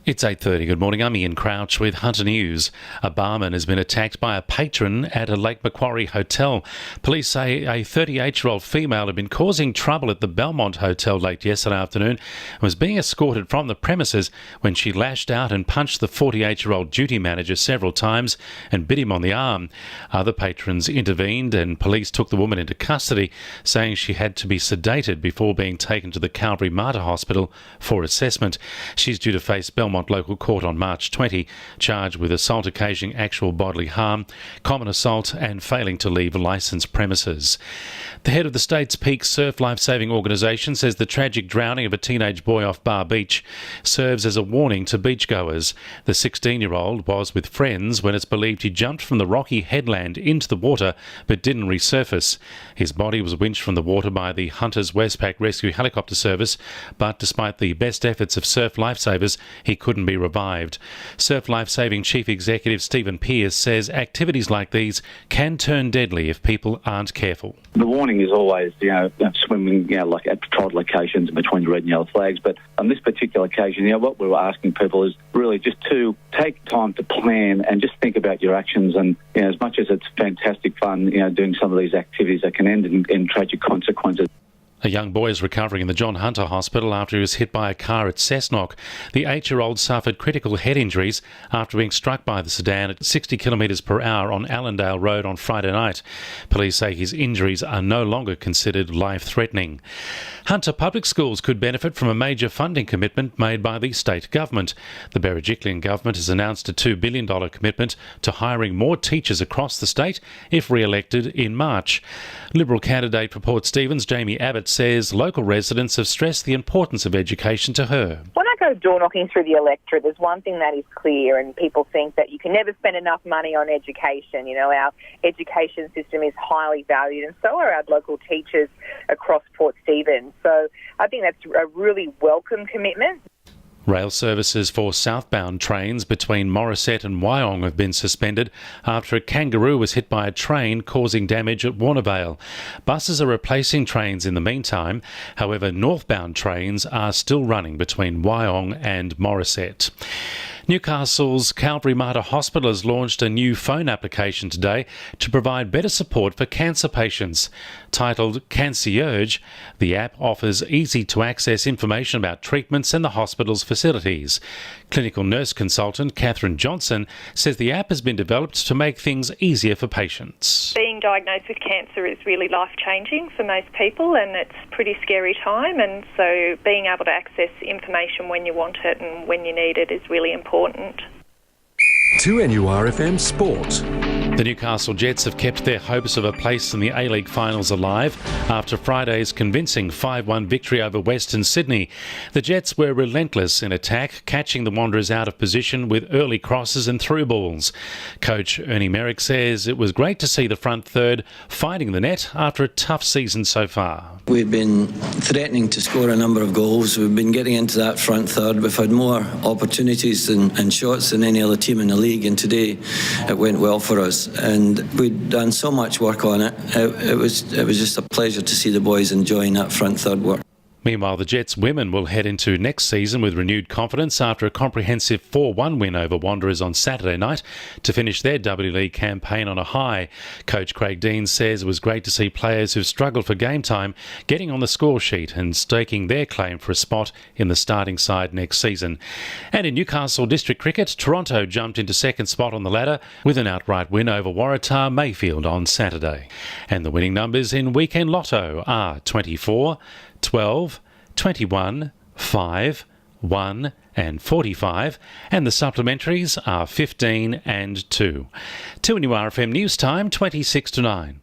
It's 8:30. Good morning. I'm Ian Crouch with Hunter News. A barman has been attacked by a patron at a Lake Macquarie hotel. Police say a 38-year-old female had been causing trouble at the Belmont Hotel late yesterday afternoon and was being escorted from the premises when she lashed out and punched the 48-year-old duty manager several times and bit him on the arm. Other patrons intervened and police took the woman into custody, saying she had to be sedated before being taken to the Calvary Mater Hospital for assessment. She's due to face Belmont Local Court on March 20, charged with assault occasioning actual bodily harm, common assault and failing to leave licensed premises. The head of the state's peak surf lifesaving organisation says the tragic drowning of a teenage boy off Bar Beach serves as a warning to beachgoers. The 16-year-old was with friends when it's believed he jumped from the rocky headland into the water but didn't resurface. His body was winched from the water by the Hunters Westpac Rescue Helicopter Service, but despite the best efforts of surf lifesavers, he couldn't be revived. Surf Lifesaving Chief Executive Stephen Pearce says activities like these can turn deadly if people aren't careful. The warning is always, swimming, like at patrolled locations between red and yellow flags. But on this particular occasion, what we're asking people is really just to take time to plan and just think about your actions. And, as much as it's fantastic fun, doing some of these activities that can end in tragic consequences. A young boy is recovering in the John Hunter Hospital after he was hit by a car at Cessnock. The 8-year-old suffered critical head injuries after being struck by the sedan at 60 kilometres per hour on Allendale Road on Friday night. Police say his injuries are no longer considered life-threatening. Hunter Public Schools could benefit from a major funding commitment made by the state government. The Berejiklian government has announced a $2 billion commitment to hiring more teachers across the state if re-elected in March. Liberal candidate for Port Stephens, Jamie Abbott, says local residents have stressed the importance of education to her. When I go door knocking through the electorate, there's one thing that is clear, and people think that you can never spend enough money on education. Our education system is highly valued, and so are our local teachers across Port Stephens. So I think that's a really welcome commitment. Rail services for southbound trains between Morisset and Wyong have been suspended after a kangaroo was hit by a train causing damage at Warnervale. Buses are replacing trains in the meantime. However, northbound trains are still running between Wyong and Morisset. Newcastle's Calvary Mater Hospital has launched a new phone application today to provide better support for cancer patients. Titled Concierge, the app offers easy-to-access information about treatments and the hospital's facilities. Clinical nurse consultant Catherine Johnson says the app has been developed to make things easier for patients. Being diagnosed with cancer is really life-changing for most people, and it's a pretty scary time, and so being able to access information when you want it and when you need it is really important. 2NURFM Sport. The Newcastle Jets have kept their hopes of a place in the A-League finals alive after Friday's convincing 5-1 victory over Western Sydney. The Jets were relentless in attack, catching the Wanderers out of position with early crosses and through balls. Coach Ernie Merrick says it was great to see the front third finding the net after a tough season so far. We've been threatening to score a number of goals. We've been getting into that front third. We've had more opportunities and shots than any other team in the league, and today it went well for us. And we'd done so much work on it. It was just a pleasure to see the boys enjoying that front third work. Meanwhile, the Jets women will head into next season with renewed confidence after a comprehensive 4-1 win over Wanderers on Saturday night to finish their W League campaign on a high. Coach Craig Dean says it was great to see players who've struggled for game time getting on the score sheet and staking their claim for a spot in the starting side next season. And in Newcastle District Cricket, Toronto jumped into second spot on the ladder with an outright win over Waratah Mayfield on Saturday. And the winning numbers in Weekend Lotto are 24, 12, 21, 5, 1 and 45, and the supplementaries are 15 and 2. 2NURFM News Time, 26 to 9.